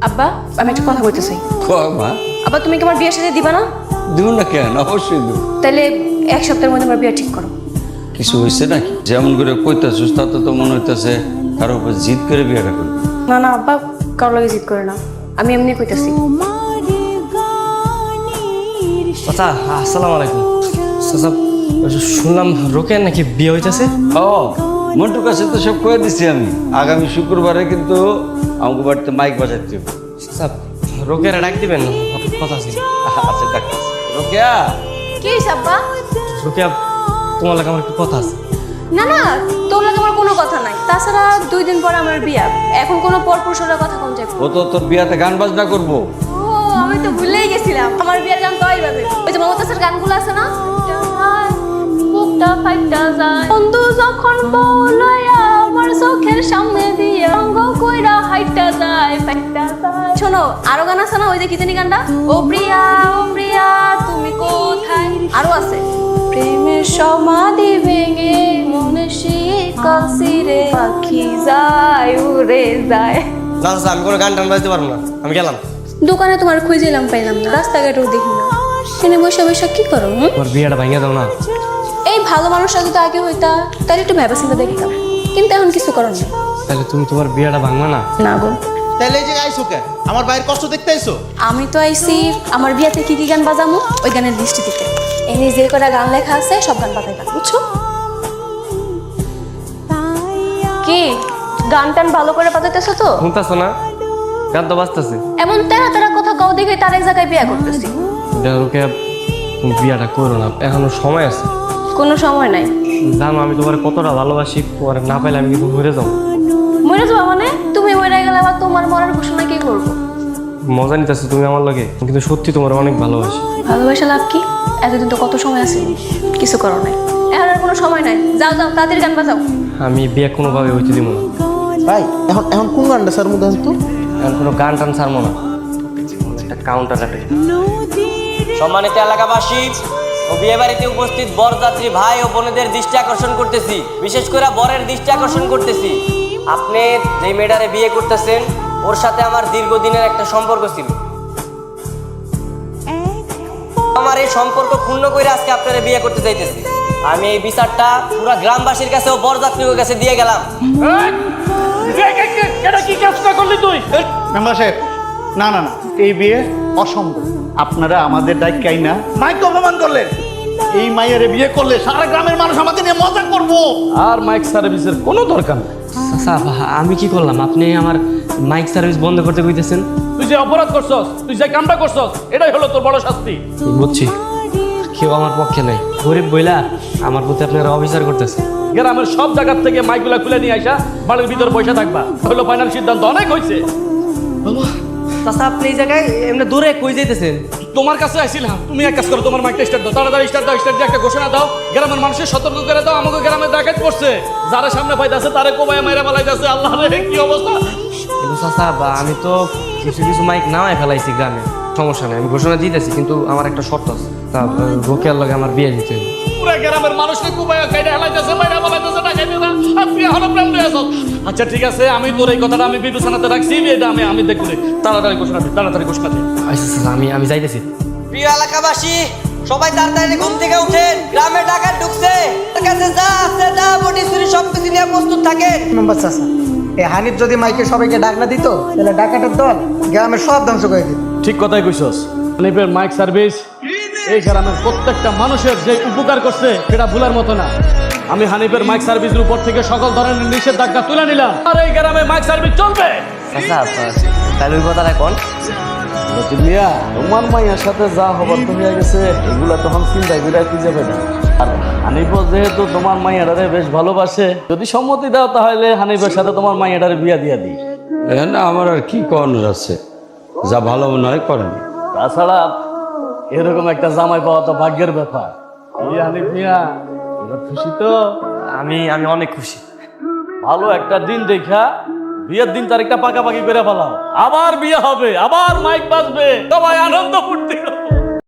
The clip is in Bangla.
আব্বা আমি একটা কথা বলতে চাই। মা আব্বা তুমি কি আমার বিয়ের সাথে দিবা না? দিব না কেন, অবশ্যই দিব। তাহলে এক সপ্তাহের মধ্যে আমার বিয়ে ঠিক করো। কিছু হয়েছে নাকি? যেমন করে কইতাছিস তাতে তো মনে হইতেছে কারো উপর জিদ করে বিয়েটা করবি। না না আব্বা, কারো লাগে জিদ করে না, আমি এমনি কইতাছি। চাচা আসসালামু আলাইকুম। চাচা শুনলাম রোকেয়ার নাকি বিয়ে হইতেছে। ও মন্টুর কাছে তো সব কয়ে দিছি আমি। আগামী শুক্রবারে কিন্তু আমাকে বাড়িতে মাইক বাজাতে হবে। চাচা রোকেয়ারে ডাক দিবেন, কথা ছিল। আচ্ছা ডাক্তার রোকেয়া। কি হইছে আব্বা? রোকেয়া তোমার লাগে আমার একটু কথা আছে। না না, তোর লাগে আমার কোনো কথা নাই। তাছাড়া 2 দিন পর আমার বিয়া, এখন কোনো পরপুরুষের কথা কোন যাবে? ও তো তোর বিয়াতে গান বাজনা করবো। ও আমি তো ভুলেই গেছিলাম, আমার বিয়ের গান তো এইভাবে। ওই যে মমতাজের গানগুলো আছে না, বুকটা ফাইটা যায় বন্ধু যখন বলয়া আমার চোখের সামনে দিয়ে রঙ্গ কইরা হাইটা যায় ফাইটা যায়। শোনো আরো গান আছে না, ওই যে কি জানি গানটা, ও প্রিয়া তুমি কোথায়, আরো আছে প্রেমের সমাধি ভেঙে মনে শিকল ছিঁড়ে পাখি যায় উড়ে যায়। না চাচা আমি কোনো গান টান বাজতে পারবো না, আমি গেলাম। দোকানে তোমার খুঁজেলাম পাইলাম না, রাস্তাঘাটেও দেখি না, কিনে বসে বসে কি করো? তোমার বিয়েটা ভাঙিয়ে দাও না। এই ভালো মানুষটা যদি আগে হইতা তাহলে একটু ভেবে চিন্তা দেখতাম, কিন্তু এখন কিছু করার নেই। তাহলে তুমি তোমার বিয়েটা ভাঙবে না? না গো, তাহলে এই যে আইসো কে? আমার ভাইয়ের কষ্ট দেখতে আইসো? আমি তো আইছি আমার বিয়াতে কি কি গান বাজামো ওই গানের লিস্ট দিতে। এনে যে কটা গান লেখা আছে সব গান বাজাইবা, বুঝছো? কি গান টান ভালো করে বাজাইতেছো তো? শুনতেছো না? গান তো বাজতেছে। এমন তেরা তেরা কথা গাও দেখে তার এক জায়গায় বিয়া করতেছি। রোকেয়া তুমি বিয়েটা করো না, এখনো সময় আছে। কোনো সময় নাই। জানো আমি তোমার কতটা ভালোবাসি, পরে না পাইলে আমি কিন্তু মরে যাবো। মরে যাবো মানে? তুমি মরে গেলে আবার তোমার মরার ঘোষণা কি করবো? মজা নিতেছো তুমি আমার লাগে, কিন্তু সত্যি তোমার অনেক ভালোবাসি। ভালোবাসা লাভ কি? এতদিন তো কত সময় আছে, কিছু করো নাই, এখন আর কোনো সময় নাই। যাও যাও তাদের গান বাজাও। আমি বিয়ে কোনোভাবে হইতে দিব না। ভাই এখন এখন কোন গানটা স্যার মধ্যে তো? এখন কোনো গান টান ছাড়বো না, একটা কাউন্টার আটে। সম্মানিত এলাকাবাসী ও বিয়ে বাড়িতে উপস্থিত বরযাত্রী ভাই ও বোনেদের দৃষ্টি আকর্ষণ করতেছি, বিশেষ করে বরের দৃষ্টি আকর্ষণ করতেছি। আপনি যে মেয়েটারে বিয়ে করতেছেন ওর সাথে আমার দীর্ঘদিনের একটা সম্পর্ক ছিল। আমার এই সম্পর্ক ক্ষুণ্ণ করে আজকে আপনারা বিয়ে করতে চাইতেছি। আমি এই বিচারটা পুরো গ্রামবাসীর কাছে ও বরযাত্রীর কাছে দিয়ে গেলাম। মেম্বার সাহেব, না না না, এই বিয়ে অসম্ভব। আপনারা আমাদের দায়িত্ব না মাইক অপমান করলেন। এই মাইয়ের বিয়ে করলে সারা গ্রামের মানুষ আমাদের নিয়ে মজা করবো। আর মাইক সার্ভিসের কোনো দরকার নেই। আমি কি করলাম? আপনি আমার মাইক সার্ভিস বন্ধ করতে কইতেছেন? তুই যে অপরাধ করছস, তুই যে কামটা করছস, এটাই হলো তোর বড় শাস্তি। বুঝছি, কেউ আমার পক্ষে নাই। গরিব বইলা আমার প্রতি আপনারা অবিচার করতেছেন। গ্রামের সব জায়গার থেকে মাইকগুলা খুলে নিয়ে আসা, বাড়ির ভিতর বসে থাকবা, হলো ফাইনাল সিদ্ধান্ত। অনেক হয়েছে। চাচা আপনি এই জায়গায় এমনি দূরে কই যাইতেছেন? তোমার কাছে আসছিলাম, তুমি এক কাজ করো, তোমার মাইকটা স্টার্ট দাও, তাড়াতাড়ি স্টার্ট দাও। স্টার্ট দিয়ে একটা ঘোষণা দাও, গ্রামের মানুষের সতর্ক করে দাও। আমাকে গ্রামে ডাকাত পড়ছে, যারা সামনে পাইতেছে তারে কোবায় মাইরা পালাইতেছে। আল্লাহ রে কি অবস্থা! কিন্তু চাচা আমি তো কিছু কিছু মাইক নামায় ফেলাইছি গ্রামে, সমস্যা নেই, আমি ঘোষণা দিতেছি, কিন্তু আমার একটা শর্ত আছে। তা রোকেয়ার লগে আমার বিয়ে দিতে হবে। পুরা গ্রামের মানুষকে কোবায় কাইটা হেলাইতেছে, মাইরা পালাইতেছে, ডাকাইতে না। আর তুই এখনো প্রেম দিয়ে আছো। আচ্ছা ঠিক আছে, আমি তোর এই কথাটা আমি বিবেচনাতে রাখছি। এটা আমি দেখবো। তাড়াতাড়ি ঘোষণা দিই, তাড়াতাড়ি ঘোষণা দিই। আচ্ছা চাচা আমি যাইতেছি। প্রিয় এলাকাবাসী সবাই তাড়াতাড়ি ঘুম থেকে উঠেন, গ্রামে ডাকাত ঢুকছে। তার কাছে যা আছে যা বডি চুরি সবকিছু নিয়ে প্রস্তুত থাকেন। মেম্বার চাচা, এই হানিফ যদি মাইকে সবাইকে ডাক না দিত তাহলে ডাকাতের দল গ্রামের সব ধ্বংস করে দিত। ঠিক কথাই কইছস। হানিফের মাইক সার্ভিস এই গ্রামের প্রত্যেকটা মানুষের যে উপকার করছে সেটা ভুলার মতো না। আমি হানিফের মাইক সার্ভিসের উপর থেকে সকল ধরনের নিষেধাজ্ঞা তুলে নিলাম, আর এই গ্রামে মাইক সার্ভিস চলবে। চাচা তাহলে ওই কথাটা কোন? মিয়া তোমার মাইয়ার সাথে যা হবার তো হয়ে গেছে, এগুলা তখন চিন্তা করে কি যাবে না। আর হানিফ যেহেতু তোমার মাইয়াটারে বেশ ভালোবাসে, যদি সম্মতি দাও তাহলে হানিফের সাথে তোমার মাইয়াটারে বিয়া দিয়া দিই। না আমার আর কি করানোর আছে, যা ভালো মনে হয় করেন। তাছাড়া এরকম একটা জামাই পাওয়া তো ভাগ্যের ব্যাপার। এই হানিফ মিয়া এবার খুশি তো? আমি অনেক খুশি। ভালো একটা দিন দেখা বিয়ের দিন তারিখটা পাকাপাকি করে ফেলাও, আবার বিয়ে হবে, আবার মাইক বাজবে, সবাই আনন্দ ফুর্তি করবো।